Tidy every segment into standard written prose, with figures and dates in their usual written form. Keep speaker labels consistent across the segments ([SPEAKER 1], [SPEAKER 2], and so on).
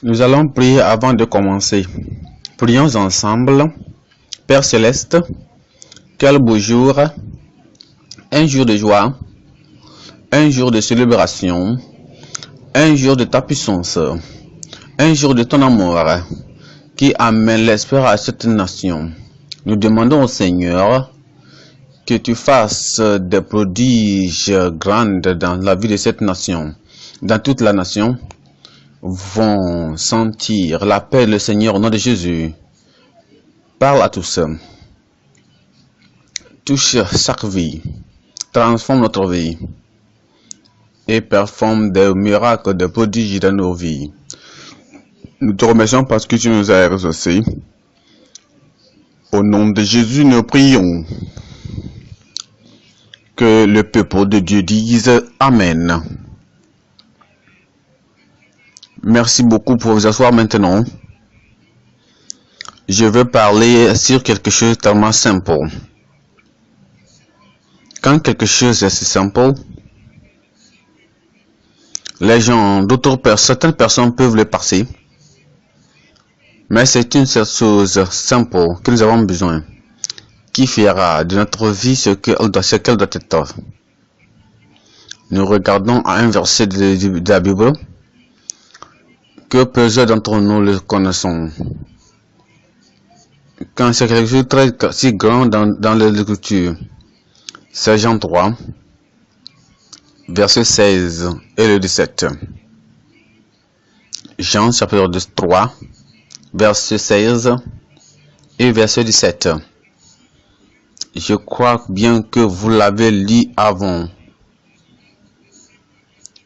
[SPEAKER 1] Nous allons prier avant de commencer. Prions ensemble. Père Céleste, quel beau jour, un jour de joie, un jour de célébration, un jour de ta puissance, un jour de ton amour qui amène l'espoir à cette nation. Nous demandons au Seigneur que tu fasses des prodiges grands dans la vie de cette nation. Dans toute la nation vont sentir la paix du Seigneur au nom de Jésus. Parle à tous. Touche chaque vie. Transforme notre vie. Et performe des miracles, des prodiges dans nos vies. Nous te remercions parce que tu nous as exaucés. Au nom de Jésus, nous prions. Que le peuple de Dieu dise Amen. Merci beaucoup pour vous asseoir maintenant. Je veux parler sur quelque chose de tellement simple. Quand quelque chose est si simple, les gens, certaines personnes peuvent le passer. Mais c'est une seule chose simple que nous avons besoin, qui fera de notre vie ce qu'elle doit être. Nous regardons à un verset de la Bible que plusieurs d'entre nous le connaissons. Quand c'est quelque chose de très si grand dans l'écriture, c'est Jean 3, verset 16 et le 17. Jean chapitre 3, verset 16 et verset 17. Je crois bien que vous l'avez lu avant.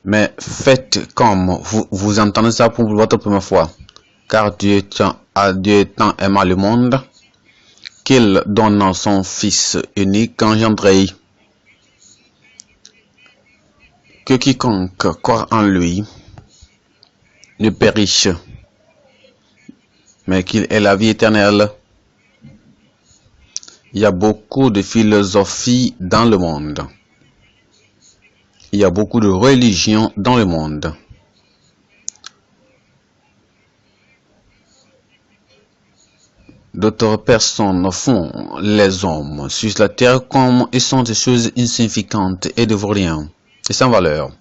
[SPEAKER 1] Mais faites comme vous entendez ça pour votre première fois. Car Dieu tant aima le monde qu'il donne son Fils unique engendré. Que quiconque croit en lui ne périsse, mais qu'il ait la vie éternelle. Il y a beaucoup de philosophies dans le monde. Il y a beaucoup de religions dans le monde. D'autres personnes font les hommes sur la terre comme ils sont des choses insignifiantes et de rien, et sans valeur.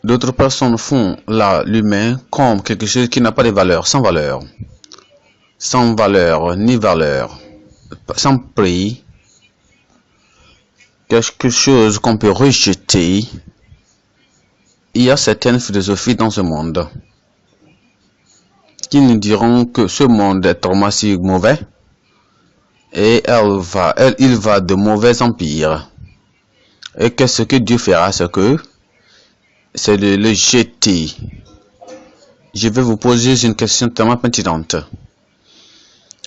[SPEAKER 1] D'autres personnes font l'humain comme quelque chose qui n'a pas de valeur, sans valeur. Sans valeur, ni valeur, sans prix. Quelque chose qu'on peut rejeter. Il y a certaines philosophies dans ce monde qui nous diront que ce monde est tellement si mauvais et il va de mauvais en pire. Et que ce que Dieu fera, c'est de le jeter. Je vais vous poser une question tellement pertinente.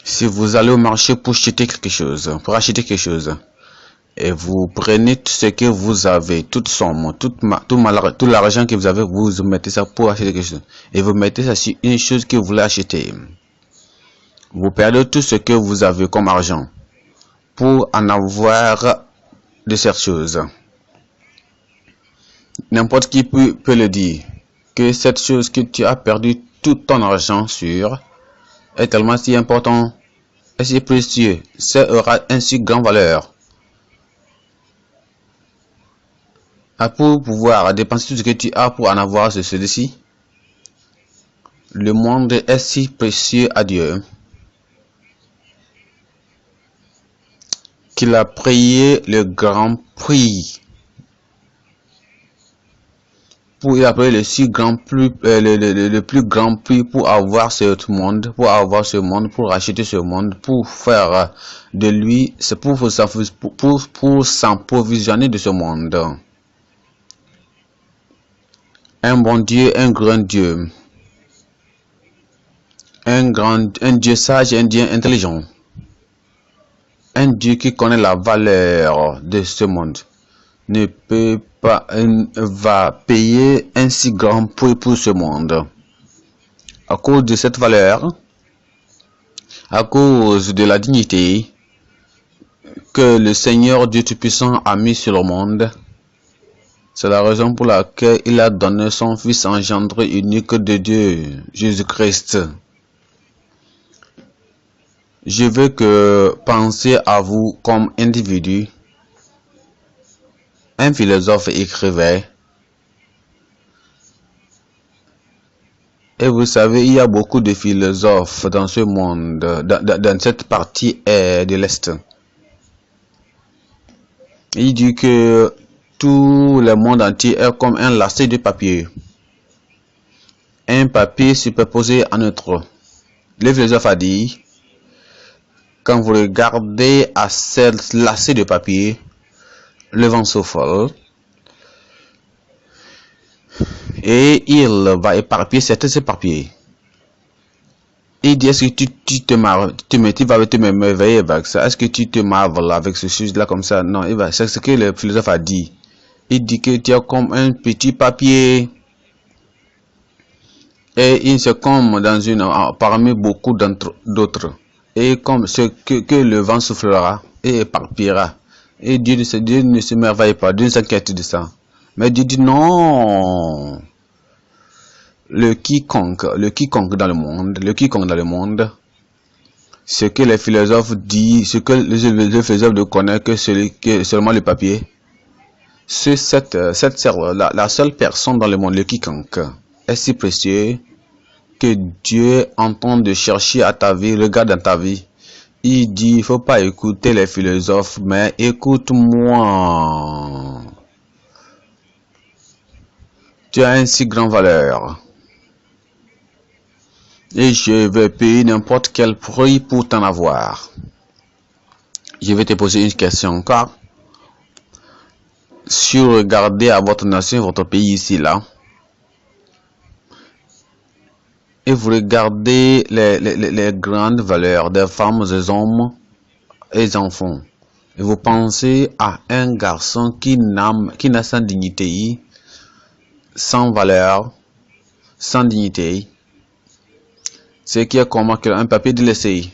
[SPEAKER 1] Si vous allez au marché pour acheter quelque chose, et vous prenez tout ce que vous avez, toute somme, tout l'argent que vous avez, vous mettez ça pour acheter quelque chose. Et vous mettez ça sur une chose que vous voulez acheter. Vous perdez tout ce que vous avez comme argent pour en avoir de cette chose. N'importe qui peut le dire, que cette chose que tu as perdu tout ton argent sur est tellement si important et si précieux, ça aura une si grande valeur. Pour pouvoir dépenser tout ce que tu as pour en avoir ceci, le monde est si précieux à Dieu qu'il a payé le grand prix. Il a payé le plus grand prix pour avoir ce monde, pour acheter ce monde, pour faire de lui, c'est pour s'approvisionner de ce monde. Un bon Dieu, un grand Dieu, un Dieu sage, un Dieu intelligent, un Dieu qui connaît la valeur de ce monde, va payer un si grand prix pour ce monde. À cause de cette valeur, à cause de la dignité que le Seigneur Dieu Tout-Puissant a mis sur le monde, C'est la raison pour laquelle il a donné son Fils engendré unique de Dieu, Jésus-Christ. Je veux que pensez à vous comme individu. Un philosophe écrivait, et vous savez, il y a beaucoup de philosophes dans ce monde, dans cette partie de l'Est. Il dit que tout le monde entier est comme un lacet de papier. Un papier superposé à un autre. Le philosophe a dit, quand vous regardez à ce lacet de papier, le vent souffle et il va éparpiller certains papiers. Il dit, est-ce que tu vas te merveiller avec ça? Est-ce que tu te marves avec ce chose-là comme ça? Non, c'est ce que le philosophe a dit. Il dit que tu es comme un petit papier. Et il se comme parmi beaucoup d'autres. Et comme ce que le vent soufflera et éparpillera. Et Dieu ne se merveille pas, Dieu ne s'inquiète de ça. Mais Dieu dit non. Le quiconque dans le monde, ce que les philosophes disent, ce que les philosophes ne connaissent que seulement le papier. La seule personne dans le monde, le quiconque, est si précieux que Dieu entend de chercher à ta vie, regarde dans ta vie. Il dit, il ne faut pas écouter les philosophes, mais écoute-moi. Tu as une si grande valeur. Et je vais payer n'importe quel prix pour t'en avoir. Je vais te poser une question encore. Si vous regardez à votre nation, votre pays ici, là, et vous regardez les grandes valeurs des femmes, des hommes et des enfants, et vous pensez à un garçon qui n'a sans dignité, sans valeur, sans dignité, c'est qui est comme un papier délaissé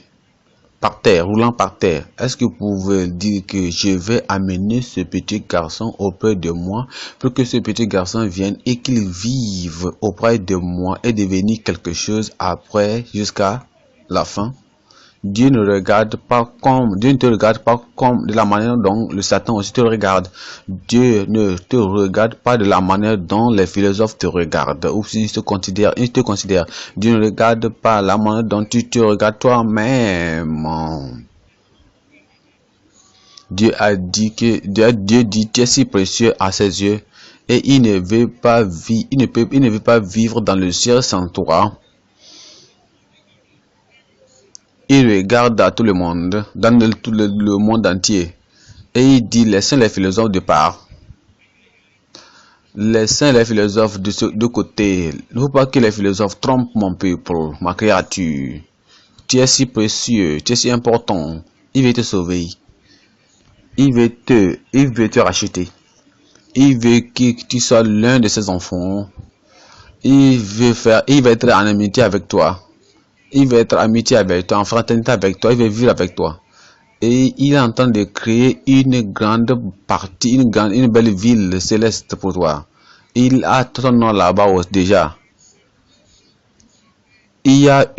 [SPEAKER 1] par terre, roulant par terre. Est-ce que vous pouvez dire que je vais amener ce petit garçon auprès de moi pour que ce petit garçon vienne et qu'il vive auprès de moi et devenir quelque chose après jusqu'à la fin? Dieu ne te regarde pas comme de la manière dont le Satan aussi te regarde. Dieu ne te regarde pas de la manière dont les philosophes te regardent ou s'ils te considèrent. Dieu ne regarde pas la manière dont tu te regardes toi-même. Dieu dit tu es si précieux à ses yeux et il ne veut pas vivre dans le ciel sans toi. Il regarde à tout le monde, dans le monde entier. Et il dit, laissez les philosophes de part. Laissez les philosophes de côté. Ne faut pas que les philosophes trompent mon peuple, ma créature. Tu es si précieux, tu es si important. Il veut te sauver. Il veut te racheter. Il veut que tu sois l'un de ses enfants. Il va être en amitié avec toi. Il va être amitié avec toi, en fraternité avec toi, il va vivre avec toi. Et il est en train de créer une grande partie, une belle ville céleste pour toi. Il a ton nom là-bas déjà. Il y a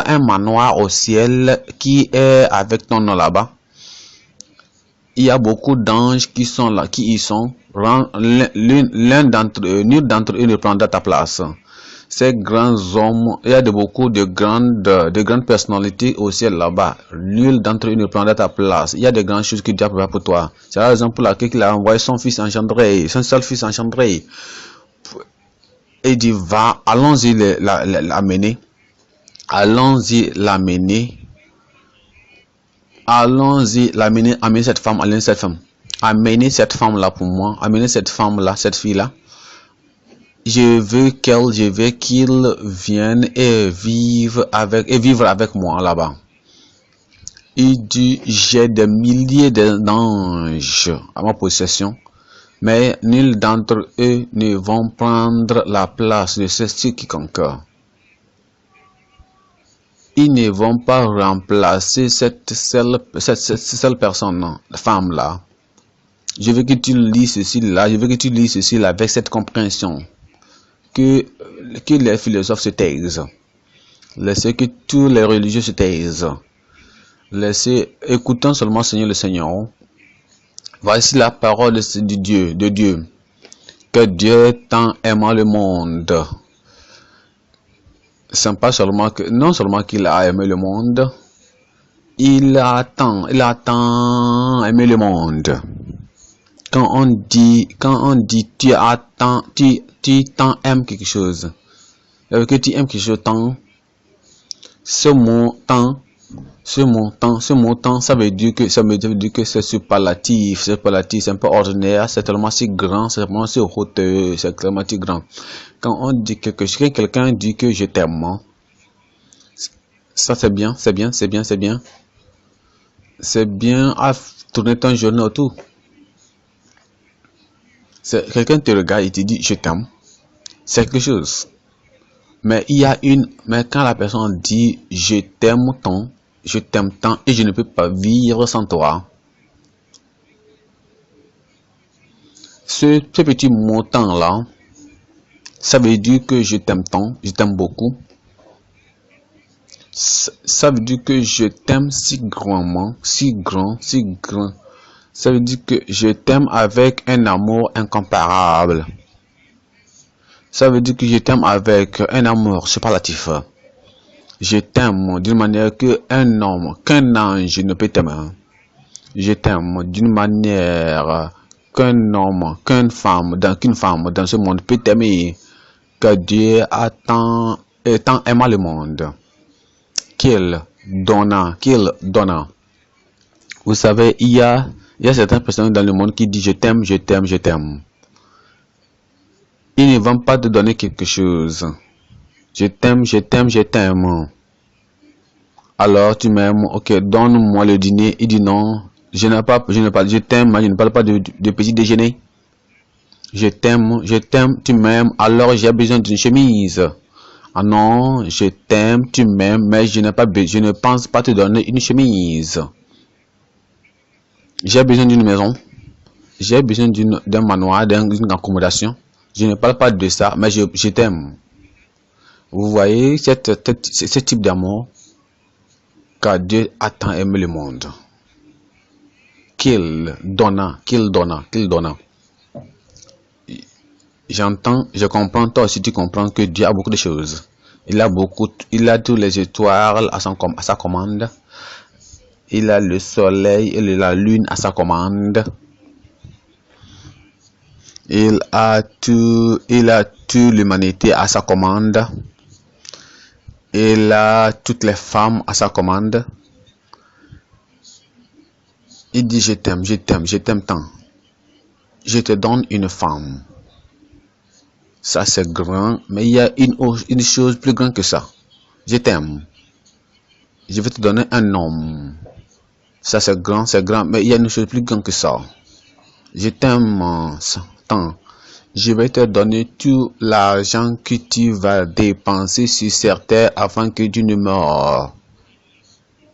[SPEAKER 1] un manoir au ciel qui est avec ton nom là-bas. Il y a beaucoup d'anges qui sont là, qui y sont. L'un d'entre eux, nul d'entre eux ne prendra ta place. Ces grands hommes, il y a beaucoup de grandes personnalités au ciel là-bas. Nul d'entre eux ne prendra ta place. Il y a de grandes choses que Dieu a préparées pour toi. C'est la raison pour laquelle il a envoyé son fils engendré, son seul fils engendré. Et il dit, allons-y l'amener. Allons-y l'amener. Allons-y l'amener, amener cette femme. Amenez cette femme là pour moi. Amenez cette femme là, cette fille là. Je veux qu'il vienne et vivre avec moi là-bas. Il dit, j'ai des milliers d'anges à ma possession, mais nul d'entre eux ne vont prendre la place de ceux quiconque. Ils ne vont pas remplacer cette seule personne, la femme là. Je veux que tu lis ceci là, je veux que tu lis ceci là avec cette compréhension. Que les philosophes se taisent. Laissez que tous les religieux se taisent. Laissez, écoutons seulement Seigneur le Seigneur. Voici la parole de Dieu. Que Dieu tant aima le monde. C'est pas seulement que, non seulement qu'il a aimé le monde, il a tant aimé le monde. Quand on dit tu tant aimes quelque chose, que tu aimes quelque chose tant, ce mot tant, ça veut dire que c'est superlatif, c'est un peu ordinaire, c'est tellement si grand, c'est tellement si hauteux, c'est tellement si grand. Quand on dit que quelqu'un dit que je t'aime, ça c'est bien. C'est bien à tourner ton genou autour. Quelqu'un te regarde et te dit je t'aime, c'est quelque chose. Mais quand la personne dit je t'aime tant et je ne peux pas vivre sans toi. Ce petit mot tant là, ça veut dire que je t'aime tant, je t'aime beaucoup. Ça veut dire que je t'aime si grandement, si grand. Ça veut dire que je t'aime avec un amour incomparable. Ça veut dire que je t'aime avec un amour superlatif. Je t'aime d'une manière qu'un ange ne peut t'aimer. Je t'aime d'une manière qu'une femme dans ce monde peut t'aimer. Que Dieu a tant aimé le monde. Qu'il donna. Vous savez, il y a certaines personnes dans le monde qui disent je t'aime. Ils ne vont pas te donner quelque chose. Je t'aime. Alors tu m'aimes, ok, donne-moi le dîner. Il dit non, je t'aime, mais je ne parle pas de petit déjeuner. Je t'aime, tu m'aimes, alors j'ai besoin d'une chemise. Ah non, je t'aime, tu m'aimes, mais je ne pense pas te donner une chemise. J'ai besoin d'une maison. J'ai besoin d'un manoir, d'une accommodation. Je ne parle pas de ça, mais je t'aime. Vous voyez ce type d'amour, car Dieu a tant aimé le monde qu'il donna. J'entends, je comprends, toi aussi tu comprends que Dieu a beaucoup de choses. Il a tous les étoiles à sa commande. Il a le soleil et la lune à sa commande. Il a toute l'humanité à sa commande. Il a toutes les femmes à sa commande. Il dit je t'aime tant. Je te donne une femme. Ça c'est grand, mais il y a une chose plus grande que ça. Je t'aime. Je vais te donner un homme. Ça c'est grand, mais il y a une chose plus grande que ça. Je t'aime tant. Je vais te donner tout l'argent que tu vas dépenser sur cette terre avant que tu ne meurs.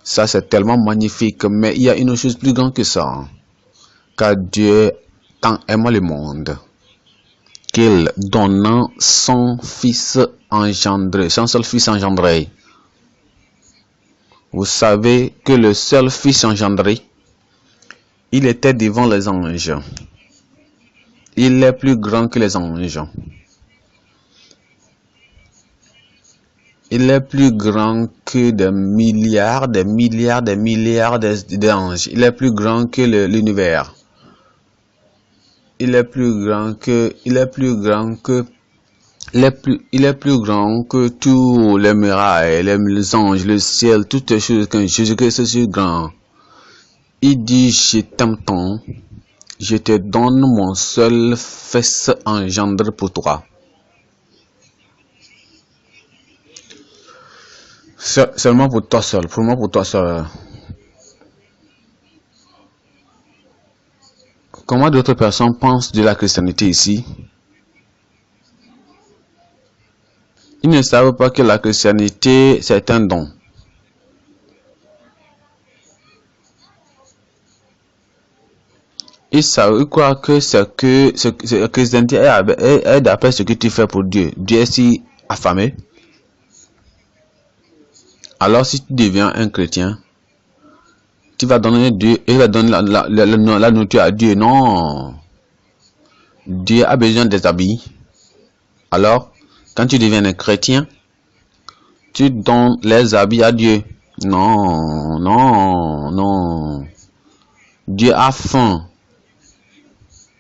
[SPEAKER 1] Ça c'est tellement magnifique, mais il y a une chose plus grande que ça. Car Dieu tant aime le monde qu'il donna son seul fils engendré. Vous savez que le seul fils engendré, il était devant les anges. Il est plus grand que les anges. Il est plus grand que des milliards d'anges. Il est plus grand que l'univers. Il est plus grand que tous les murailles, les anges, le ciel, toutes les choses que Jésus-Christ est si grand. Il dit je t'aime tant, je te donne mon seul fils engendré pour toi. Seulement pour toi seul, pour toi seul. Comment d'autres personnes pensent de la christianité ici? Ils ne savent pas que la christianité, c'est un don. il croit que la chrétienté est d'après ce que tu fais pour Dieu. Dieu est si affamé. Alors si tu deviens un chrétien, tu vas donner Dieu, il va donner la nourriture à Dieu. Non. Dieu a besoin des habits. Alors, quand tu deviens un chrétien, tu donnes les habits à Dieu. Non, non, non. Dieu a faim.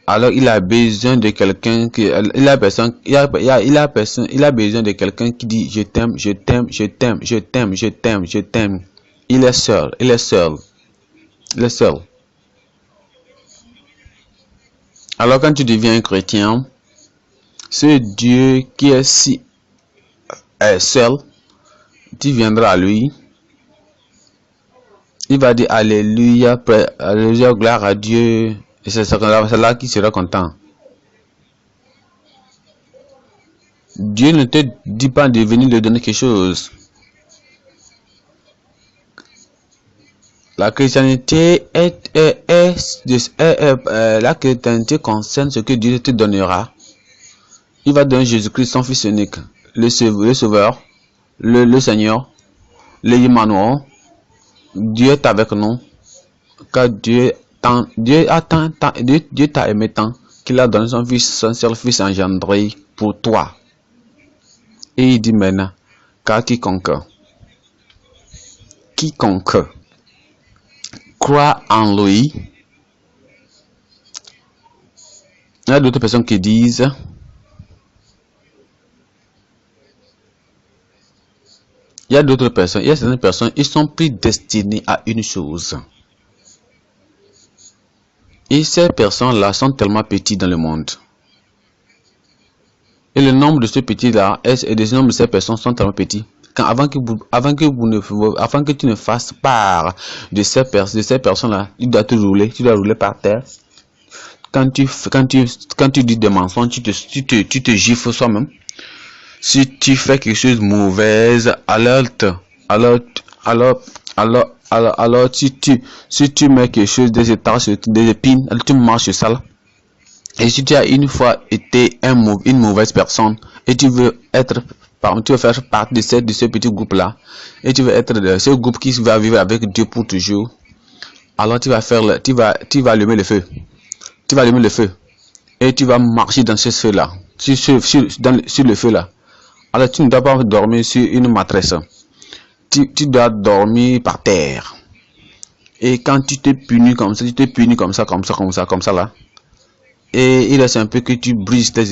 [SPEAKER 1] Alors il a besoin de quelqu'un qui il a besoin de quelqu'un qui dit je t'aime, je t'aime, je t'aime, je t'aime, je t'aime, je t'aime. Il est seul, il est seul. Il est seul. Alors quand tu deviens un chrétien, ce Dieu qui est si seul, tu viendras à lui. Il va dire alléluia, alléluia, gloire à Dieu. Et c'est là qu'il sera content. Dieu ne te dit pas de venir lui donner quelque chose. La chrétienté la chrétienté concerne ce que Dieu te donnera. Il va donner Jésus-Christ, son Fils unique, le Sauveur, le Seigneur, le Emmanuel. Dieu est avec nous, car Dieu t'a aimé tant qu'il a donné son seul Fils engendré pour toi. Et il dit maintenant, car quiconque croit en lui. Il y a d'autres personnes qui disent il y a certaines personnes, ils sont plus destinés à une chose. Et ces personnes-là sont tellement petites dans le monde. Et le nombre de ces petits-là, et le nombre de ces personnes sont tellement petits. Avant que tu ne fasses part de ces personnes-là, tu dois rouler par terre. Quand tu dis des mensonges, tu te gifles soi-même. Si tu fais quelque chose de mauvaise, alors si tu mets quelque chose des épines, tu marches sur ça. Et si tu as une fois été une mauvaise personne et tu veux faire partie de ce petit groupe là, et tu veux être de ce groupe qui va vivre avec Dieu pour toujours, alors tu vas allumer le feu. Tu vas allumer le feu et tu vas marcher dans ce feu là, sur le feu là. Alors tu ne dois pas dormir sur une mattresse. Tu dois dormir par terre. Et quand tu te punis comme ça là. Et il reste un peu que tu brises tes os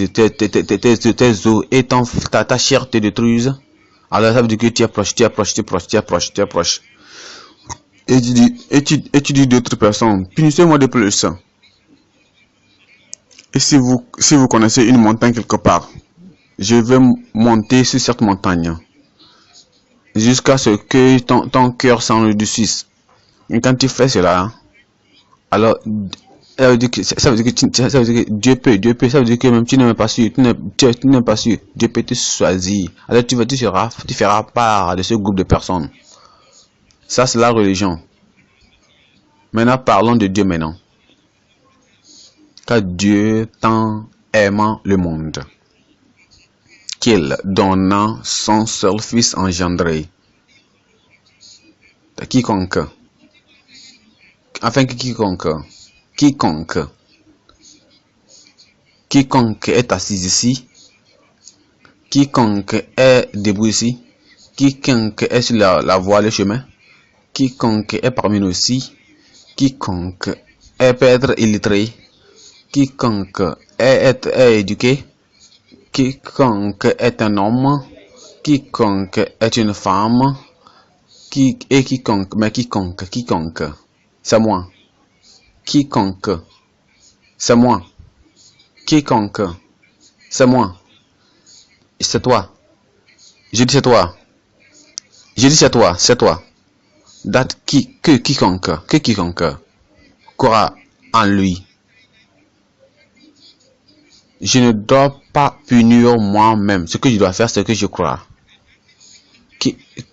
[SPEAKER 1] et ta chair te détruise. Alors ça veut dire que tu approches. Et tu dis d'autres personnes, punissez-moi de plus. Et si vous connaissez une montagne quelque part, je vais monter sur cette montagne jusqu'à ce que ton cœur s'enrichisse. Et quand tu fais cela, alors ça veut dire que Dieu peut, ça veut dire que même tu n'es pas sûr, Dieu peut te choisir. Alors tu feras part de ce groupe de personnes. Ça c'est la religion. Maintenant parlons de Dieu maintenant. Car Dieu tant aimant le monde, qu'il donna son seul Fils engendré. Quiconque, afin que quiconque est assis ici, quiconque est debout ici, quiconque est sur la voie, le chemin, quiconque est parmi nous ici, quiconque peut être illettré, quiconque est éduqué, quiconque est un homme, quiconque est une femme, quiconque, c'est moi. Quiconque, c'est moi. Quiconque, c'est moi. C'est toi. Je dis c'est toi. Je dis c'est toi. Quiconque croit en lui. Je ne dois pas punir moi-même. Ce que je dois faire, c'est que je crois.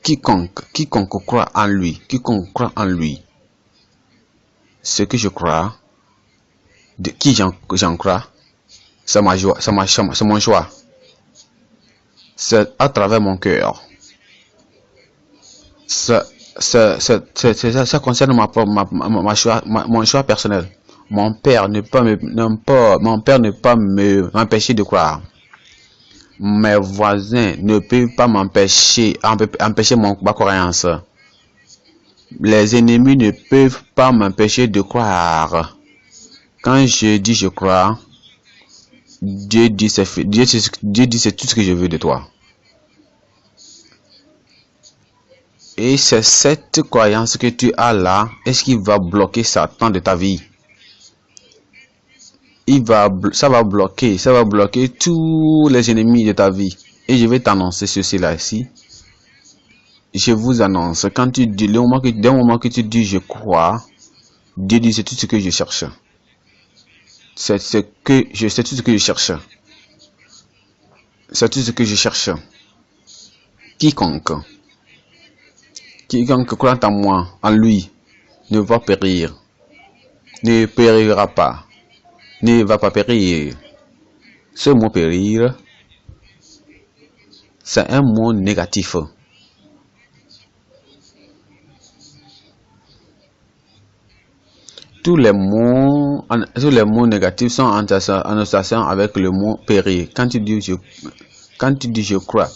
[SPEAKER 1] Quiconque croit en lui. Ce que je crois, de qui j'en crois, c'est ma joie, c'est mon choix. C'est à travers mon cœur. Ça concerne mon choix personnel. Mon père ne peut pas m'empêcher de croire. Mes voisins ne peuvent pas empêcher ma croyance. Les ennemis ne peuvent pas m'empêcher de croire. Quand je dis je crois, Dieu dit c'est tout ce que je veux de toi. Et c'est cette croyance que tu as là, est-ce qu'il va bloquer Satan de ta vie? Ça va bloquer tous les ennemis de ta vie. Et je vais t'annoncer ceci là ici. Je vous annonce, quand tu dis, dès le moment que tu dis je crois, Dieu dit c'est tout ce que je cherche. C'est tout ce que je cherche. C'est tout ce que je cherche. Quiconque croit en moi, en lui, ne va périr. Ne périra pas. Ne va pas périr. Ce mot périr, c'est un mot négatif. Tous les mots négatifs sont en association avec le mot périr. Quand tu dis je crois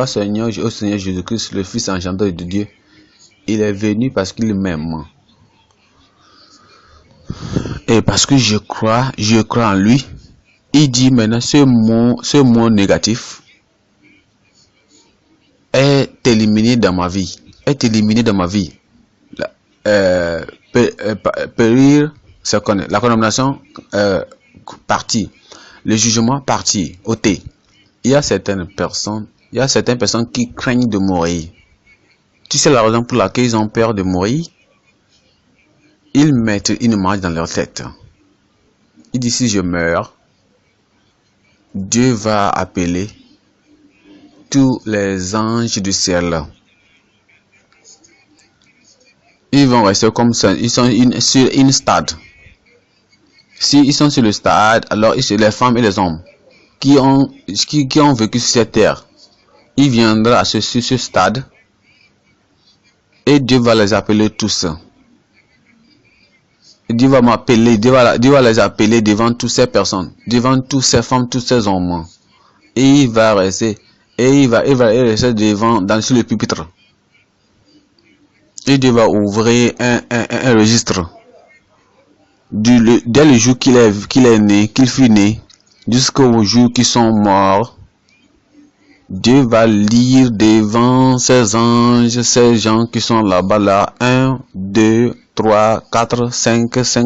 [SPEAKER 1] Seigneur, au Seigneur Jésus-Christ, le Fils engendré de Dieu. Il est venu parce qu'il m'aime. Et parce que je crois en lui. Il dit maintenant ce mot négatif est éliminé dans ma vie. Périr, c'est la condamnation partie. Le jugement partie, ôté. Il y a certaines personnes qui craignent de mourir. Tu sais la raison pour laquelle ils ont peur de mourir? Ils mettent une image dans leur tête. Ils disent si je meurs, Dieu va appeler tous les anges du ciel. Ils vont rester comme ça. Ils sont sur une stade. S'ils sont sur le stade, alors c'est les femmes et les hommes qui ont vécu sur cette terre. Ils viendront à ce stade et Dieu va les appeler tous. Dieu va les appeler devant toutes ces personnes, devant toutes ces femmes, tous ces hommes. Et il va rester devant, sur le pupitre. Et Dieu va ouvrir un registre. Dès le jour qu'il fut né, jusqu'au jour qu'ils sont morts, Dieu va lire devant ces anges, ces gens qui sont là-bas, là, 1, 2, 3, 4, 500,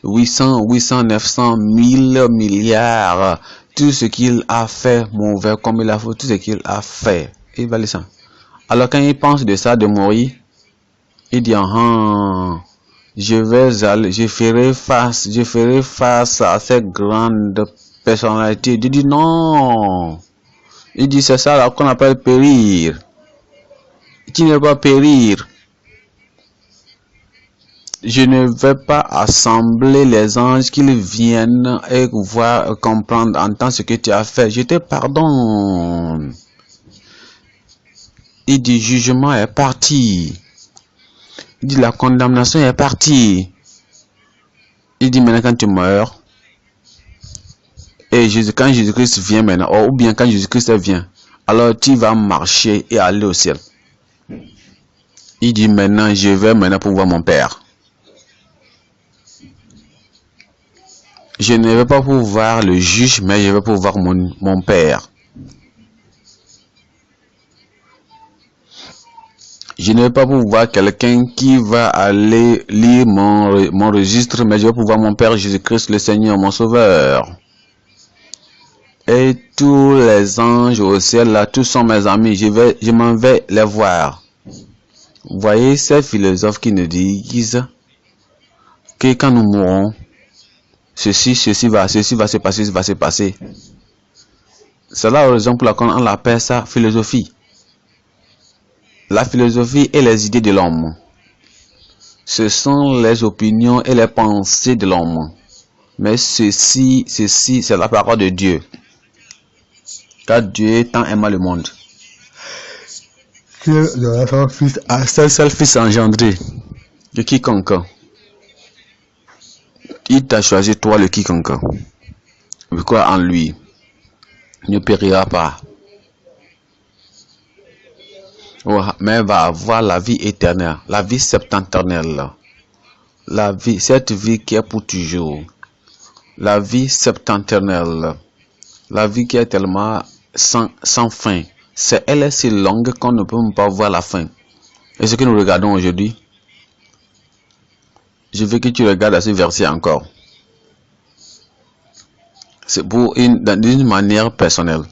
[SPEAKER 1] 800, 900, 1000 milliards. Tout ce qu'il a fait mauvais, comme il a fait, tout ce qu'il a fait. Il va lire ça. Alors quand il pense de ça, de mourir, il dit, je ferai face à cette grande personnalité. Dieu dit non. Il dit c'est ça qu'on appelle périr. Tu ne vas pas périr. Je ne vais pas assembler les anges qu'ils viennent et voir, comprendre, entendre ce que tu as fait. Je te pardonne. Il dit jugement est parti. Il dit la condamnation est partie. Il dit maintenant quand tu meurs, et quand Jésus-Christ vient maintenant, ou bien quand Jésus-Christ vient, alors tu vas marcher et aller au ciel. Il dit maintenant, je vais maintenant pour voir mon Père. Je ne vais pas pour voir le juge, mais je vais pour voir mon Père. Je ne vais pas pour voir quelqu'un qui va aller lire mon registre, mais je vais pour voir mon Père Jésus-Christ, le Seigneur, mon Sauveur. Et tous les anges au ciel, là, tous sont mes amis. Je m'en vais les voir. Vous voyez ces philosophes qui nous disent que quand nous mourrons, ceci va se passer. C'est la raison pour laquelle on l'appelle ça philosophie. La philosophie est les idées de l'homme. Ce sont les opinions et les pensées de l'homme. Mais ceci, c'est la parole de Dieu. Car Dieu tant aima le monde. Son seul fils engendré de quiconque. Il t'a choisi toi le quiconque. Je crois en lui. Ne périra pas. Mais va avoir la vie éternelle, la vie septennelle. La vie, cette vie qui est pour toujours. La vie septennelle. La vie qui est tellement sans fin. Elle est si longue qu'on ne peut même pas voir la fin. Et ce que nous regardons aujourd'hui, je veux que tu regardes à ce verset encore. C'est pour d'une manière personnelle.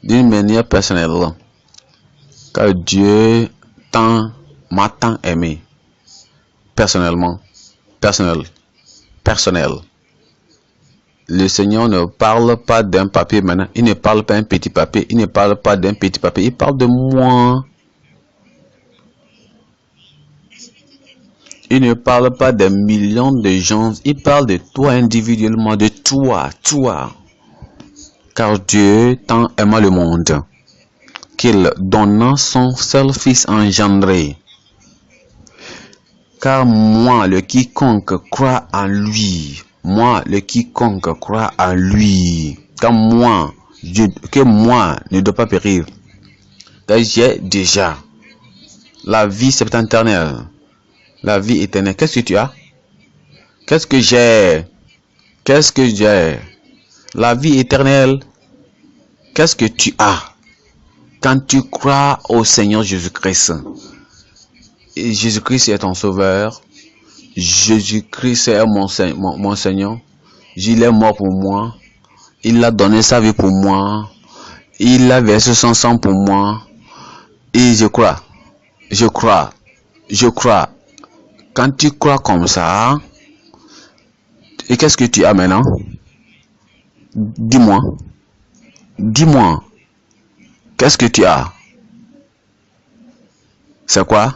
[SPEAKER 1] D'une manière personnelle. Car Dieu m'a tant aimé. Personnellement. Personnel. Le Seigneur ne parle pas d'un papier maintenant. Il ne parle pas d'un petit papier. Il ne parle pas d'un petit papier. Il parle de moi. Il ne parle pas des millions de gens. Il parle de toi individuellement. De toi. Car Dieu tant aima le monde qu'il donna son seul fils engendré. Car moi, le quiconque croit en lui, car moi ne dois pas périr, car j'ai déjà la vie septennelle, la vie éternelle. Qu'est-ce que tu as? Qu'est-ce que j'ai? La vie éternelle. Qu'est-ce que tu as? Quand tu crois au Seigneur Jésus-Christ. Jésus-Christ est ton sauveur. Jésus-Christ est mon Seigneur. Il est mort pour moi. Il a donné sa vie pour moi. Il a versé son sang pour moi. Et je crois. Quand tu crois comme ça, et qu'est-ce que tu as maintenant? Dis-moi. Qu'est-ce que tu as? C'est quoi?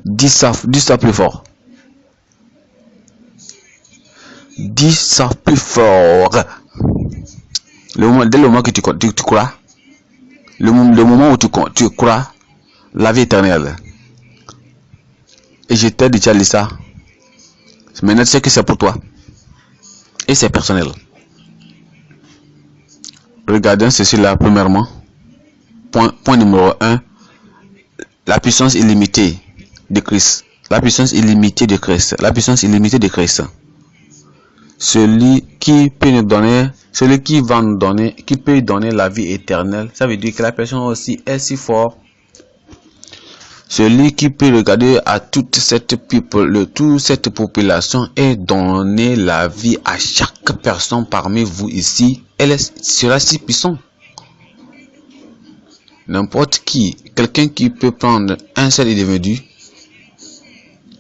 [SPEAKER 1] Dis ça plus fort. Dis ça plus fort. Dès le moment que tu crois, le moment où tu crois, la vie éternelle. Et je t'ai déjà dit ça. Maintenant, tu sais que c'est pour toi. Et c'est personnel. Regardons ceci là, premièrement. Point numéro 1. La puissance illimitée de Christ. La puissance illimitée de Christ. La puissance illimitée de Christ. Celui qui peut nous donner, celui qui va nous donner, qui peut donner la vie éternelle. Ça veut dire que la personne aussi est si fort. Celui qui peut regarder à toute cette population et donner la vie à chaque personne parmi vous ici, sera si puissant. N'importe qui, quelqu'un qui peut prendre un seul individu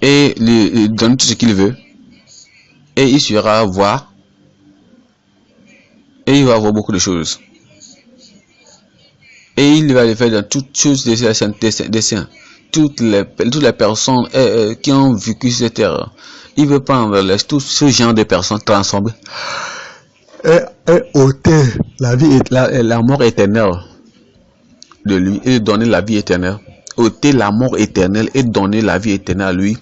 [SPEAKER 1] et lui donner tout ce qu'il veut, et il sera voir, et il va voir beaucoup de choses. Et il va le faire dans toutes choses des saints. Toutes les personnes qui ont vécu cette terre, il veut prendre tout ce genre de personnes transformées et ôter la mort éternelle de lui et donner la vie éternelle. Ôter la mort éternelle et donner la vie éternelle à lui.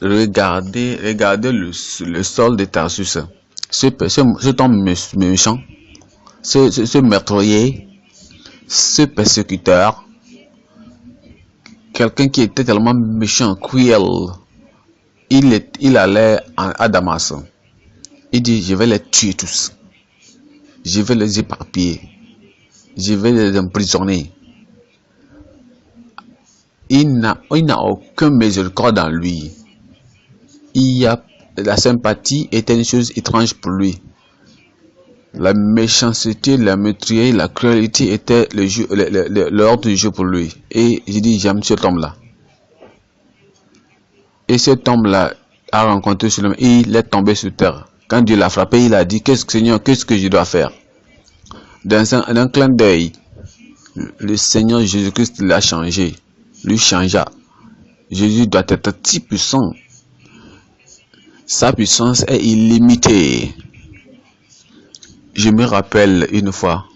[SPEAKER 1] Regardez le sol de Tarsus. Cet homme méchant, ce meurtrier, ce persécuteur, quelqu'un qui était tellement méchant, cruel, il allait à Damas. Il dit, je vais les tuer tous. Je vais les éparpiller. Je vais les emprisonner. Il n'a aucun miséricorde en lui. La sympathie était une chose étrange pour lui. La méchanceté, la meurtrière, la cruauté était l'ordre du jeu pour lui. Et j'ai dit, j'aime cet homme-là. Et cet homme-là a rencontré celui-là, et il est tombé sur terre. Quand Dieu l'a frappé, il a dit, Seigneur, qu'est-ce que je dois faire? Dans un clin d'œil, le Seigneur Jésus-Christ l'a changé, lui changea. Jésus doit être si puissant. Sa puissance est illimitée. Je me rappelle une fois,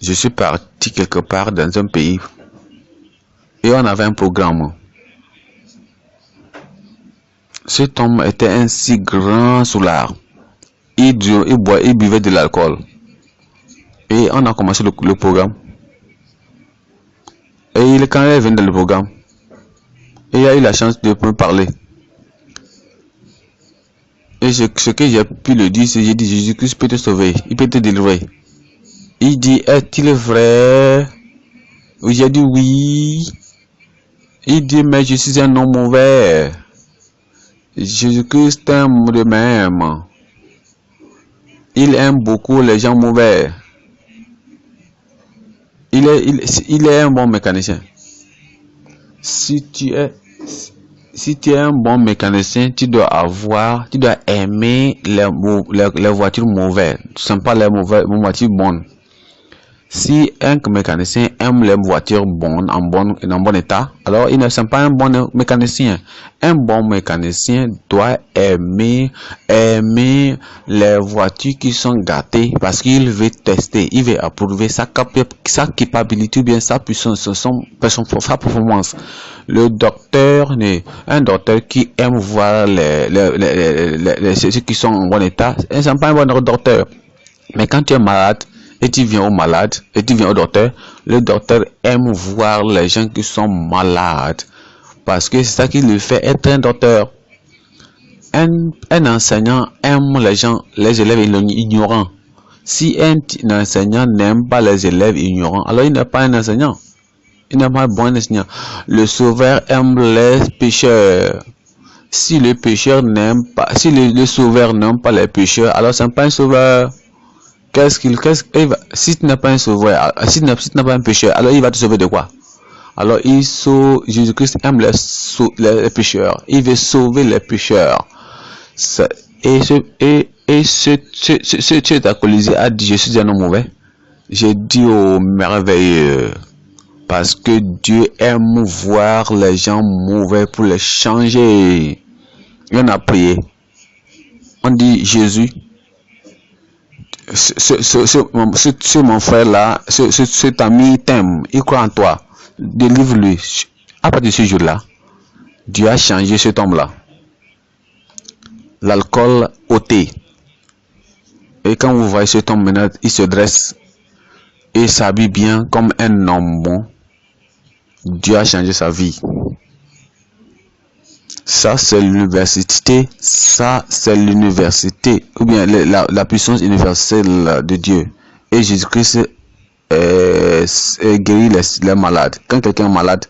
[SPEAKER 1] je suis parti quelque part dans un pays et on avait un programme. Cet homme était un si grand soulard. Il buvait de l'alcool. Et on a commencé le programme. Et quand il est venu dans le programme, il a eu la chance de me parler. Et ce que j'ai pu le dire, c'est j'ai dit Jésus-Christ peut te sauver, il peut te délivrer. Il dit, est-il vrai? J'ai dit oui. Il dit, mais je suis un homme mauvais. Jésus-Christ aime de même. Il aime beaucoup les gens mauvais. Il est un bon mécanicien. Si tu es un bon mécanicien, tu dois aimer les voitures mauvaises. Ce ne sont pas les voitures bonnes. Si un mécanicien aime les voitures bonnes, en bon état, alors il ne sont pas un bon mécanicien. Un bon mécanicien doit aimer les voitures qui sont gâtées parce qu'il veut tester, il veut approuver sa capacité ou bien sa puissance, sa performance. Un docteur qui aime voir ceux qui sont en bon état, ce n'est pas un bon docteur. Mais quand tu es malade, et tu viens au docteur, le docteur aime voir les gens qui sont malades. Parce que c'est ça qui lui fait être un docteur. Un enseignant aime les élèves ignorants. Si un enseignant n'aime pas les élèves ignorants, alors il n'est pas un enseignant. Il n'est pas un bon enseignant. Le sauveur aime les pécheurs. Si le sauveur n'aime pas les pécheurs, alors ce n'est pas un sauveur. Si tu n'es pas un sauveur, si tu n'es pas un pécheur, alors il va te sauver de quoi? Alors Jésus-Christ aime les pécheurs. Il veut sauver les pécheurs. Et ce alcoolisé a dit, je suis un homme mauvais. J'ai dit au merveilleux. Parce que Dieu aime voir les gens mauvais pour les changer. Et on a prié. On dit, Jésus, mon frère là, cet ami t'aime, il croit en toi, délivre-lui. À partir de ce jour-là, Dieu a changé cet homme-là. L'alcool ôté. Et quand vous voyez cet homme maintenant, il se dresse et s'habille bien comme un homme bon. Dieu a changé sa vie. Ça, c'est l'université. Ça, c'est l'université. Ou bien la puissance universelle de Dieu. Et Jésus-Christ guérit les malades. Quand quelqu'un est malade,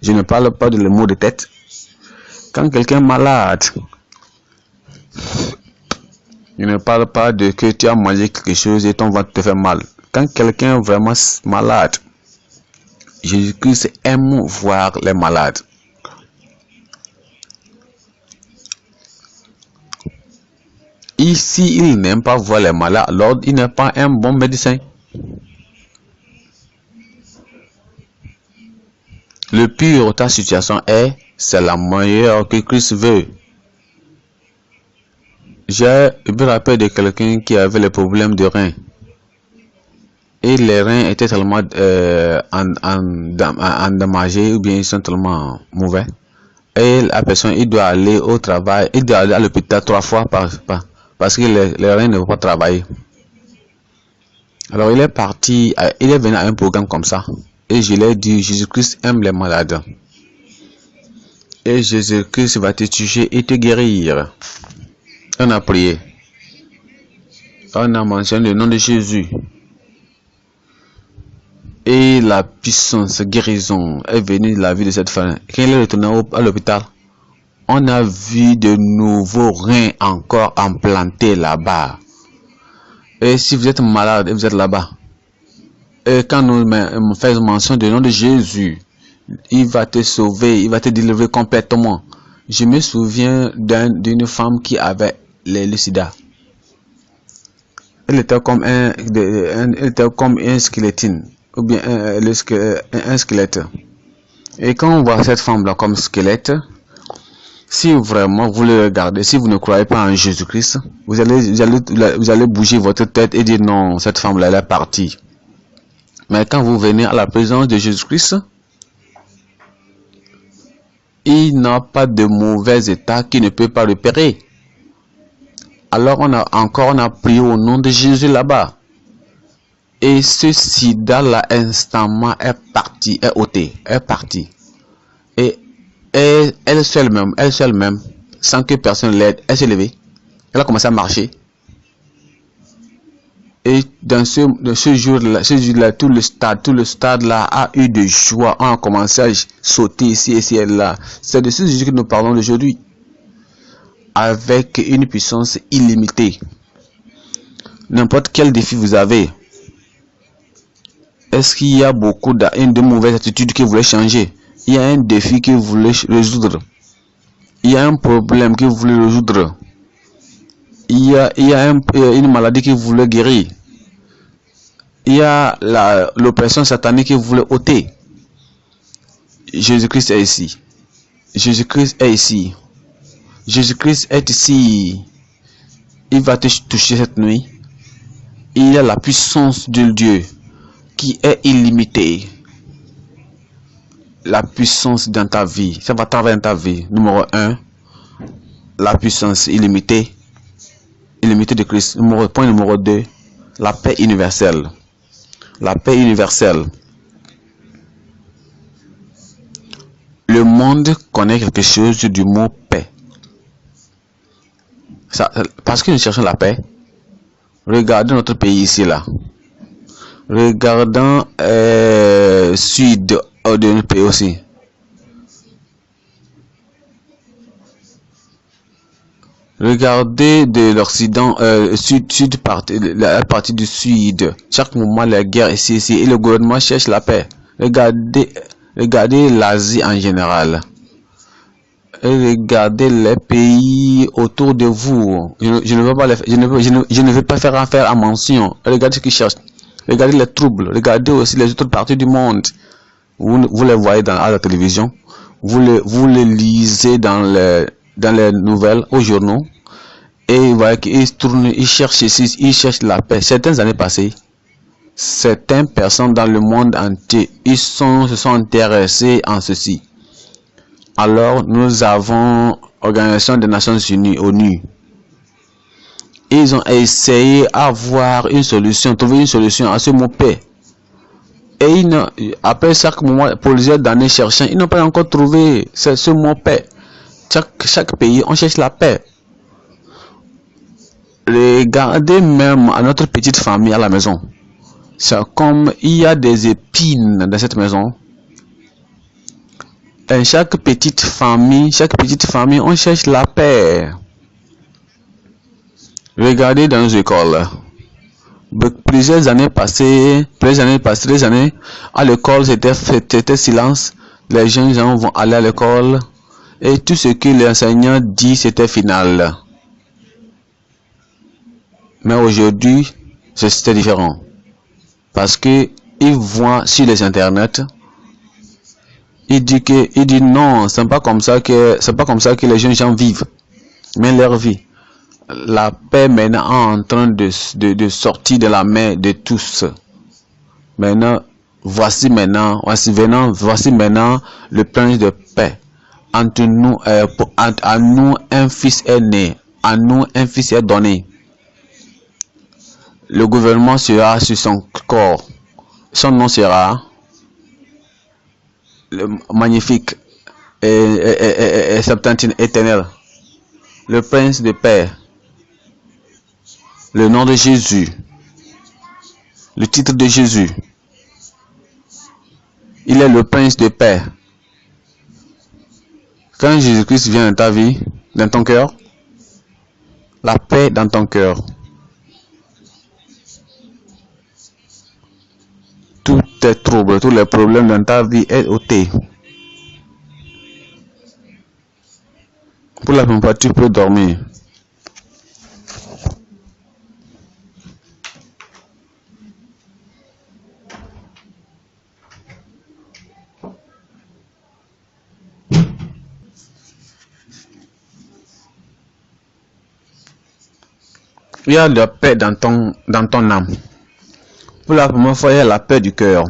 [SPEAKER 1] je ne parle pas de le mot de tête. Quand quelqu'un est malade, je ne parle pas de que tu as mangé quelque chose et ton ventre te fait mal. Quand quelqu'un est vraiment malade, Jésus-Christ aime voir les malades. Ici, il n'aime pas voir les malades, alors il n'est pas un bon médecin. Le pire de ta situation c'est la meilleure que Christ veut. Je me rappelle de quelqu'un qui avait le problème de rein. Et les reins étaient tellement endommagés ou bien ils sont tellement mauvais. Et la personne, il doit aller au travail, il doit aller à l'hôpital 3 fois parce que les reins ne vont pas travailler. Alors il est parti, il est venu à un programme comme ça. Et je lui ai dit, Jésus-Christ aime les malades. Et Jésus-Christ va te toucher et te guérir. On a prié. On a mentionné le nom de Jésus. Et la puissance guérison est venue de la vie de cette femme. Quand il est retourné à l'hôpital, on a vu de nouveaux reins encore implantés là-bas. Et si vous êtes malade et vous êtes là-bas, et quand nous faisons mention du nom de Jésus, il va te sauver, il va te délivrer complètement. Je me souviens d'une femme qui avait le sida. Elle était comme un squelettine, ou bien un squelette. Et quand on voit cette femme-là comme squelette, si vraiment vous le regardez, si vous ne croyez pas en Jésus-Christ, vous allez bouger votre tête et dire non, cette femme-là, elle est partie. Mais quand vous venez à la présence de Jésus-Christ, il n'a pas de mauvais état qui ne peut pas repérer. Alors on a prié au nom de Jésus là-bas. Et ce sida-là, instamment, est parti, est ôté, est parti. Et elle seule même, sans que personne l'aide, elle s'est levée. Elle a commencé à marcher. Et dans ce jour-là, tout le stade là a eu de joie. On a commencé à sauter ici et là. C'est de ce Jésus que nous parlons aujourd'hui. Avec une puissance illimitée. N'importe quel défi vous avez. Est-ce qu'il y a beaucoup de mauvaises attitudes que vous voulez changer? Il y a un défi que vous voulez résoudre. Il y a un problème que vous voulez résoudre. Il y a une maladie que vous voulez guérir. Il y a l'oppression satanique que vous voulez ôter. Jésus-Christ est ici. Jésus-Christ est ici. Jésus-Christ est ici. Il va te toucher cette nuit. Il y a la puissance de Dieu qui est illimitée. La puissance dans ta vie. Ça va travailler dans ta vie. Numéro 1. La puissance illimitée. Illimitée de Christ. Point numéro 2. La paix universelle. La paix universelle. Le monde connaît quelque chose du mot paix. Parce que nous cherchons la paix. Regardez notre pays ici là. Regardons sud de notre pays aussi. Regardez de l'Occident, la partie du sud. Chaque moment, la guerre ici, et le gouvernement cherche la paix. Regardez l'Asie en général. Et regardez les pays autour de vous. Je ne veux pas faire affaire à mention. Regardez ce qu'ils cherchent. Regardez les troubles. Regardez aussi les autres parties du monde. Vous les voyez à la télévision. Vous les lisez dans les nouvelles, aux journaux. Et vous voyez qu'ils tournent, ils cherchent la paix. Certaines années passées, certaines personnes dans le monde entier, se sont intéressés en ceci. Alors, nous avons l'Organisation des Nations Unies, ONU. Ils ont essayé d'avoir une solution, trouver une solution à ce mot paix. Et après chaque moment, plusieurs années cherchant, ils n'ont pas encore trouvé ce mot paix. Chaque pays, on cherche la paix. Regardez même à notre petite famille à la maison. C'est comme il y a des épines dans cette maison. Et chaque petite famille, on cherche la paix. Regardez dans nos écoles. Plusieurs années passées, à l'école, c'était silence. Les jeunes gens vont aller à l'école et tout ce que l'enseignant dit, c'était final. Mais aujourd'hui, c'était différent. Parce que ils voient sur les internets, il dit non, c'est pas comme ça que les jeunes gens vivent, mais leur vie. La paix maintenant est en train de sortir de la main de tous. Maintenant, voici maintenant le prince de paix. Entre nous, à nous un fils est né, à nous un fils est donné. Le gouvernement sera sur son corps. Son nom sera le magnifique et septantine éternel. Le prince de paix. Le nom de Jésus. Le titre de Jésus. Il est le prince de paix. Quand Jésus-Christ vient dans ta vie, dans ton cœur, la paix dans ton cœur. Tous tes troubles, tous les problèmes dans ta vie est ôté. Pour la première fois, tu peux dormir. il y a la paix dans ton âme. Pour la première fois, il y a la paix du cœur.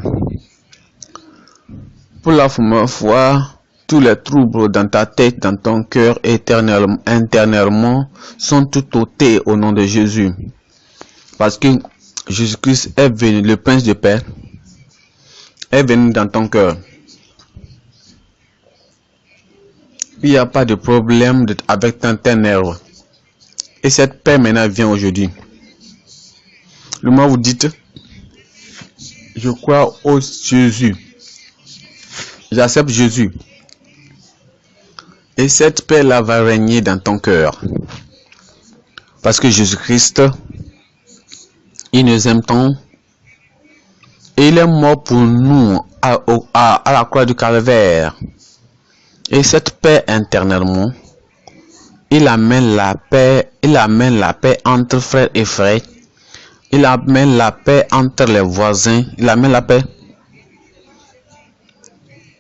[SPEAKER 1] Pour la première fois, tous les troubles dans ta tête, dans ton cœur, intérieurement, sont tout ôtés au nom de Jésus. Parce que Jésus-Christ est venu, le Prince de paix, est venu dans ton cœur. Il n'y a pas de problème avec ton nerf. Et cette paix maintenant vient aujourd'hui. Le moment où vous dites, je crois au Jésus. J'accepte Jésus. Et cette paix-là va régner dans ton cœur. Parce que Jésus-Christ, il nous aime tant. Et il est mort pour nous à la croix du calvaire. Et cette paix intérieurement, il amène la paix entre frères et frères. Il amène la paix entre les voisins. Il amène la paix.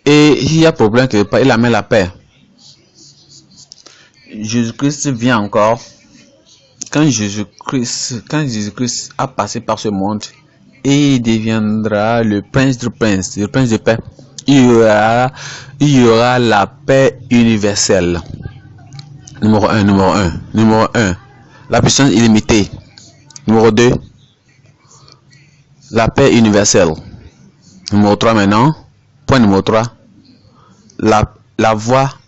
[SPEAKER 1] Et il y a problème quelque part, il amène la paix. Jésus-Christ vient encore. Quand Jésus-Christ a passé par ce monde, et il deviendra le prince de paix. Il y aura la paix universelle. Numéro 1. La puissance illimitée. Numéro 2. La paix universelle. Numéro 3 maintenant. Point numéro 3. La voix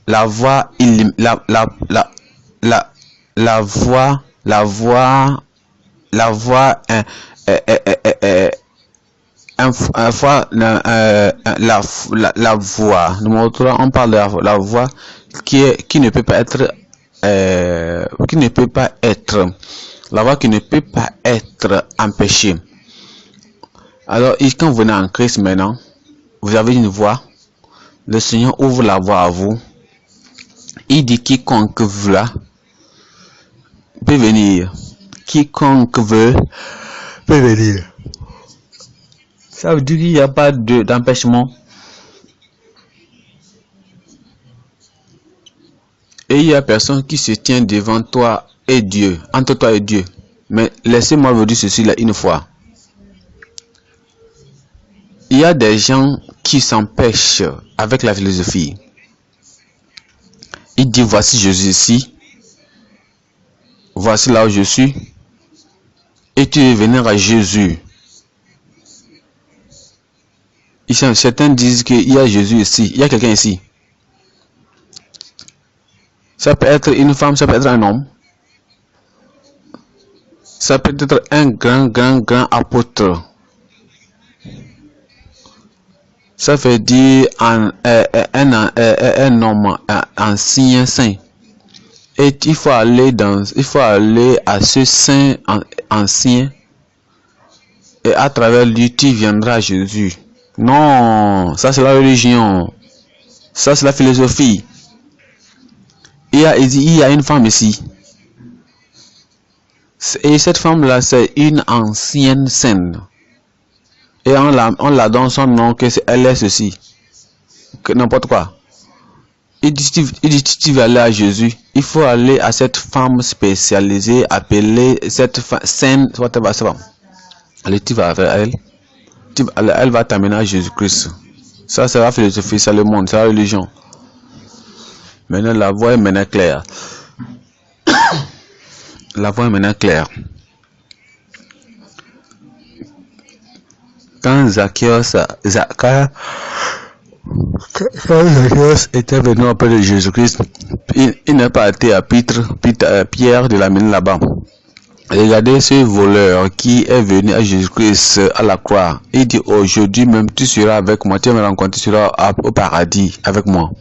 [SPEAKER 1] numéro 3, on parle de la voix qui ne peut pas être la voix qui ne peut pas être empêchée. Alors quand vous venez en Christ maintenant, vous avez une voix, le Seigneur ouvre la voie à vous, il dit quiconque veut peut venir, quiconque veut peut venir. Ça veut dire qu'il n'y a pas d'empêchement. Et il y a personne qui se tient devant toi et Dieu, entre toi et Dieu. Mais laissez-moi vous dire ceci là une fois. Il y a des gens qui s'empêchent avec la philosophie. Il dit voici Jésus ici. Voici là où je suis. Et tu veux venir à Jésus. Certains disent qu'il y a Jésus ici. Il y a quelqu'un ici. Ça peut être une femme, ça peut être un homme. Ça peut être un grand apôtre. Ça veut dire un homme ancien saint. Et il faut aller à ce saint ancien. Et à travers lui, tu viendras à Jésus. Non, ça c'est la religion. Ça c'est la philosophie. Il y a une femme ici. Et cette femme-là, c'est une ancienne sainte. Et on la donne son nom, elle est ceci. Que n'importe quoi. Il dit, tu vas aller à Jésus. Il faut aller à cette femme spécialisée, appelée cette sainte, whatever. Allez, tu vas vers elle. Elle va t'amener à Jésus-Christ. Ça, c'est la philosophie, c'est le monde, c'est la religion. Maintenant, la voix est maintenant claire. La voix est maintenant claire. Quand Zacchaeus était venu auprès de Jésus-Christ, il n'a pas été à Pierre de l'amener là-bas. Regardez ce voleur qui est venu à Jésus-Christ à la croix. Il dit aujourd'hui même tu seras avec moi, tu vas me rencontrer, tu seras au paradis avec moi.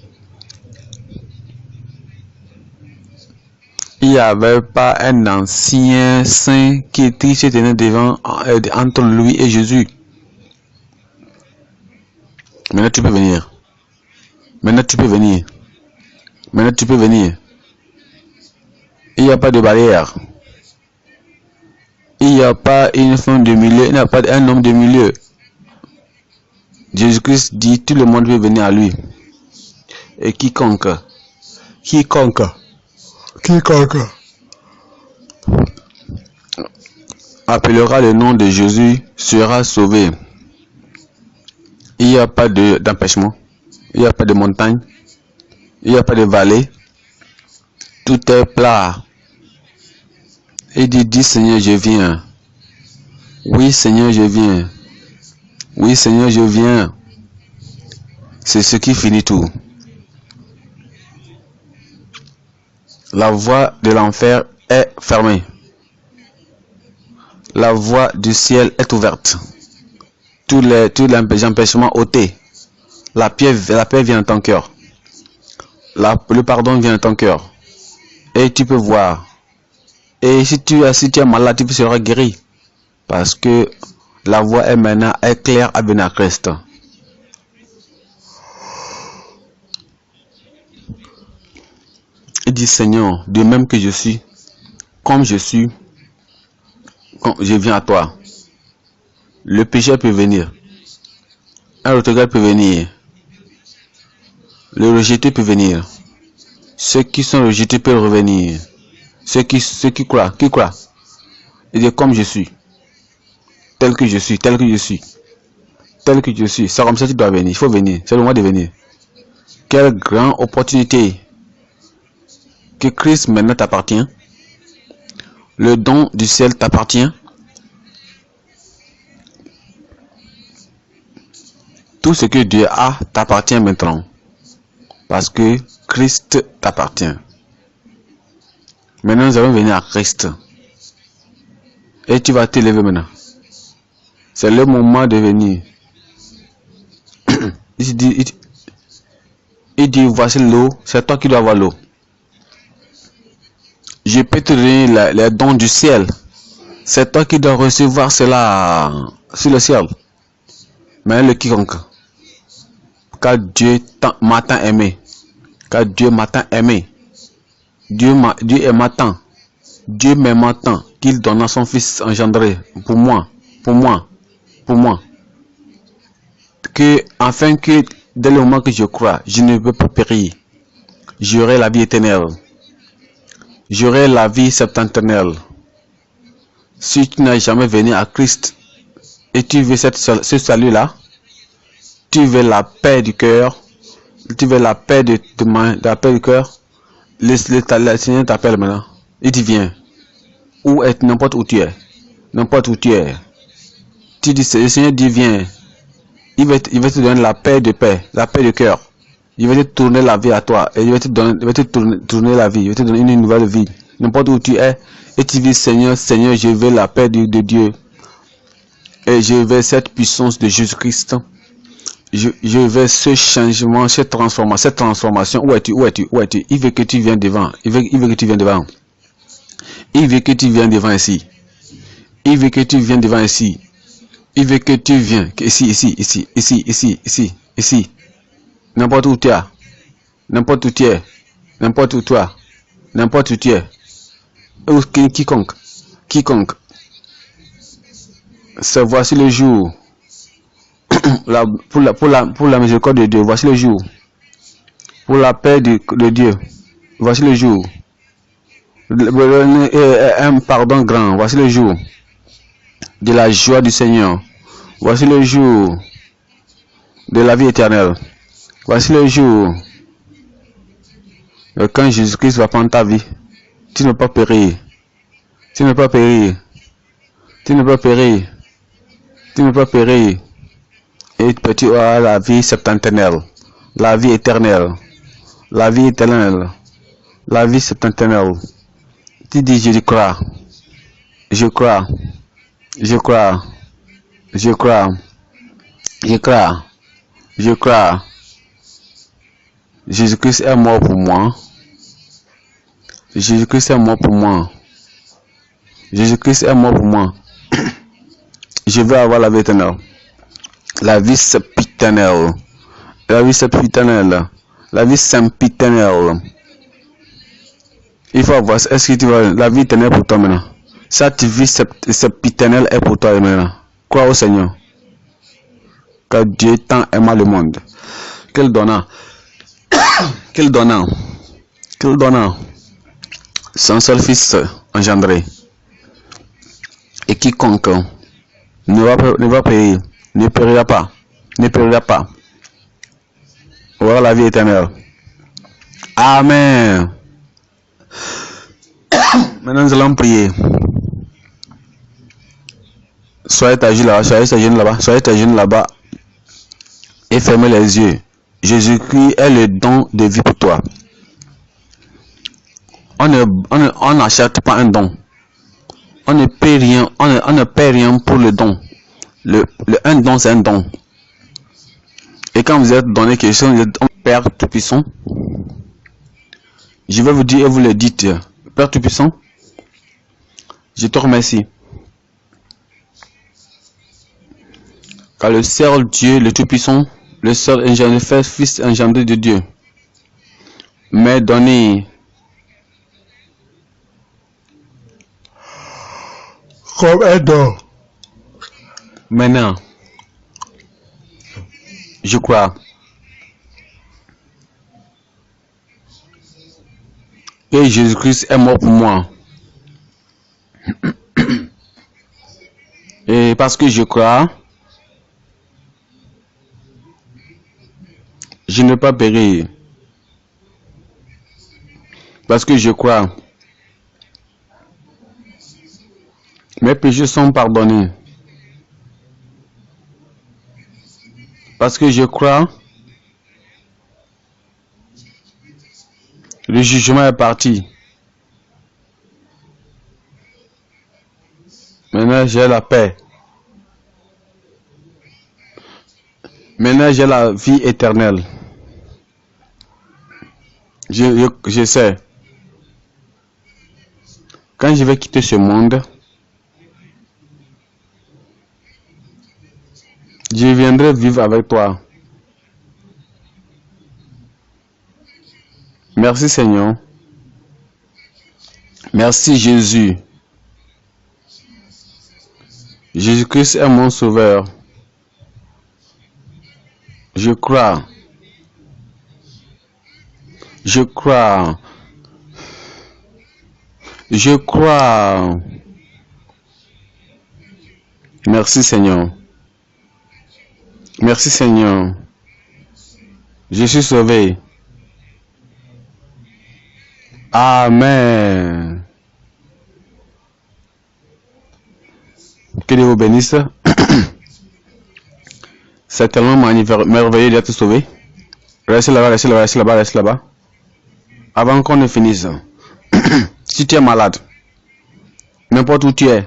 [SPEAKER 1] Il n'y avait pas un ancien saint qui se tenait devant entre lui et Jésus. Maintenant tu peux venir. Maintenant tu peux venir. Maintenant tu peux venir. Il n'y a pas de barrière. Il n'y a pas une femme de milieu. Il n'y a pas un homme de milieu. Jésus-Christ dit tout le monde peut venir à lui. Et quiconque appellera le nom de Jésus sera sauvé. Il n'y a pas d'empêchement, il n'y a pas de montagne, il n'y a pas de vallée, tout est plat. Et dit Seigneur, je viens. Oui Seigneur, je viens. Oui Seigneur, je viens. C'est ce qui finit tout. La voie de l'enfer est fermée. La voie du ciel est ouverte. Tous les empêchements ôtés. La paix vient dans ton cœur. Le pardon vient dans ton cœur. Et tu peux voir. Et si tu es malade, tu seras guéri. Parce que la voie est maintenant claire à Bénin-Christ. Il dit Seigneur, de même que je suis, comme je suis, je viens à toi. Le péché peut venir. Un regret peut venir. Le rejeté peut venir. Ceux qui sont rejetés peuvent revenir. Ceux qui croient. Il dit comme je suis. Tel que je suis. Tel que je suis. Tel que je suis. C'est comme ça que tu dois venir. Il faut venir. C'est le moment de venir. Quelle grande opportunité. Que Christ maintenant t'appartient. Le don du ciel t'appartient. Tout ce que Dieu a t'appartient maintenant. Parce que Christ t'appartient. Maintenant nous allons venir à Christ. Et tu vas t'élever maintenant. C'est le moment de venir. Il dit voici l'eau. C'est toi qui dois avoir l'eau. Je peux te donner les dons du ciel. C'est toi qui dois recevoir cela sur le ciel. Mais le quiconque. Car Dieu m'a tant aimé. Car Dieu m'a tant aimé. Dieu aima tant. Dieu m'aima tant qu'il donna son fils engendré pour moi. Que, afin que, dès le moment que je crois, je ne veux pas périr. J'aurai la vie éternelle. J'aurai la vie septennelle. Si tu n'as jamais venu à Christ et tu veux ce salut-là, tu veux la paix du cœur, tu veux la paix du cœur, le Seigneur t'appelle maintenant. Il dit viens. N'importe où tu es. N'importe où tu es. Tu dis, le Seigneur dit viens. Il va te donner la paix du cœur. Il va te tourner la vie à toi. Et il va te tourner la vie. Il va te donner une nouvelle vie. N'importe où tu es. Et tu dis, Seigneur, je veux la paix de Dieu. Et je veux cette puissance de Jésus-Christ. Je veux ce changement, cette transformation. Où es-tu? Il veut que tu viennes devant. Il veut que tu viennes devant. Il veut que tu viennes devant ici. Il veut que tu viennes devant ici. Il veut que tu viennes ici. N'importe où tu es. N'importe où tu es. N'importe où tu es. N'importe où tu es. Quiconque. C'est voici le jour. Pour la miséricorde de Dieu, voici le jour. Pour la paix de Dieu, voici le jour. Un pardon grand, voici le jour. De la joie du Seigneur, voici le jour. De la vie éternelle, voici le jour. Et quand Jésus-Christ va prendre ta vie, tu ne peux pas périr. Tu ne peux pas périr. Tu ne peux pas périr. Tu ne peux pas périr. Et tu auras la vie septennelle, la vie éternelle, la vie éternelle, la vie septennelle. Tu dis, je crois, je crois, je crois, je crois, je crois, je crois. Jésus-Christ est mort pour moi. Jésus-Christ est mort pour moi. Jésus-Christ est mort pour moi. Je veux avoir la vie éternelle. La vie sempiternelle. La vie sempiternelle. La vie sempiternelle. Il faut voir, est-ce que tu vois la vie éternelle pour toi maintenant? Cette vie sempiternelle est pour toi maintenant. Crois au Seigneur. Car Dieu tant aima le monde. Quel donnant. Quel donnant. Quel donnant. Son seul fils engendré. Et quiconque ne va périr, ne périra pas, aura la vie éternelle. Amen. Maintenant nous allons prier. Soyez ta jeune là-bas et fermez les yeux. Jésus-Christ est le don de vie pour toi. On n'achète pas un don. On ne paie rien, on ne paie rien pour le don. Un don, c'est un don. Et quand vous êtes donné quelque chose, vous êtes un Père Tout-Puissant. Je vais vous dire et vous le dites. Père Tout-Puissant, je te remercie. Car le seul Dieu, le Tout-Puissant, le seul engendré, Fils engendré de Dieu, m'est donné comme un don. Maintenant, je crois que Jésus-Christ est mort pour moi. Et parce que je crois, je ne vais pas périr. Parce que je crois, mes péchés sont pardonnés. Parce que je crois, le jugement est parti. Maintenant, j'ai la paix. Maintenant, j'ai la vie éternelle. Je sais. Quand je vais quitter ce monde, je viendrai vivre avec toi. Merci Seigneur. Merci Jésus. Jésus-Christ est mon sauveur. Je crois. Je crois. Je crois. Merci Seigneur. Merci Seigneur. Je suis sauvé. Amen. Que Dieu vous bénisse. C'est tellement merveilleux d'être sauvé. Restez là-bas, restez là-bas, restez là-bas, restez là-bas. Avant qu'on ne finisse. Si tu es malade, n'importe où tu es,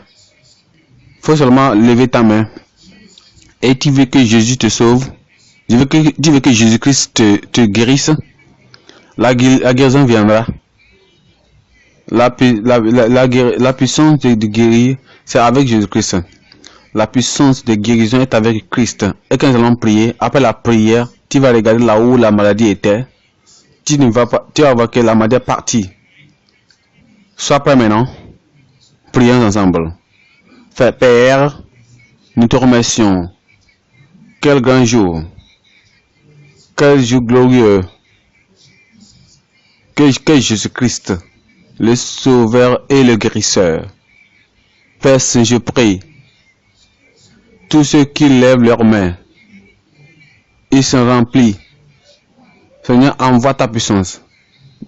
[SPEAKER 1] faut seulement lever ta main. Et tu veux que Jésus te sauve. Tu veux que Jésus-Christ te guérisse. La guérison viendra. La puissance de guérir, c'est avec Jésus-Christ. La puissance de guérison est avec Christ. Et quand nous allons prier, après la prière, tu vas regarder là où la maladie était. Tu vas voir que la maladie est partie. Sois prêt maintenant. Prions ensemble. Père, nous te remercions. Quel grand jour. Quel jour glorieux. Que Jésus-Christ, le Sauveur et le Guérisseur. Père Saint, je prie. Tous ceux qui lèvent leurs mains, ils sont remplis. Seigneur, envoie ta puissance.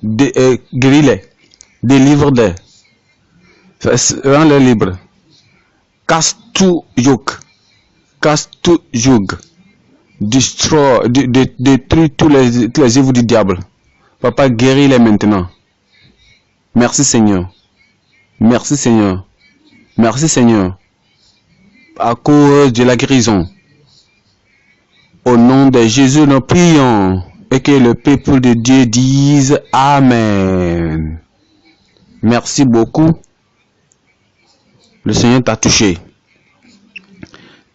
[SPEAKER 1] Guéris-les. Délivre-les. Rends-les libres. Casse tout yoke. Casse tout joug. Détruis tous les œuvres du diable. Papa, guéris-les maintenant. Merci Seigneur. Merci Seigneur. Merci Seigneur. À cause de la guérison. Au nom de Jésus, nous prions. Et que le peuple de Dieu dise Amen. Merci beaucoup. Le Seigneur t'a touché.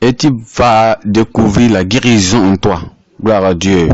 [SPEAKER 1] Et tu vas découvrir la guérison en toi. Gloire à Dieu.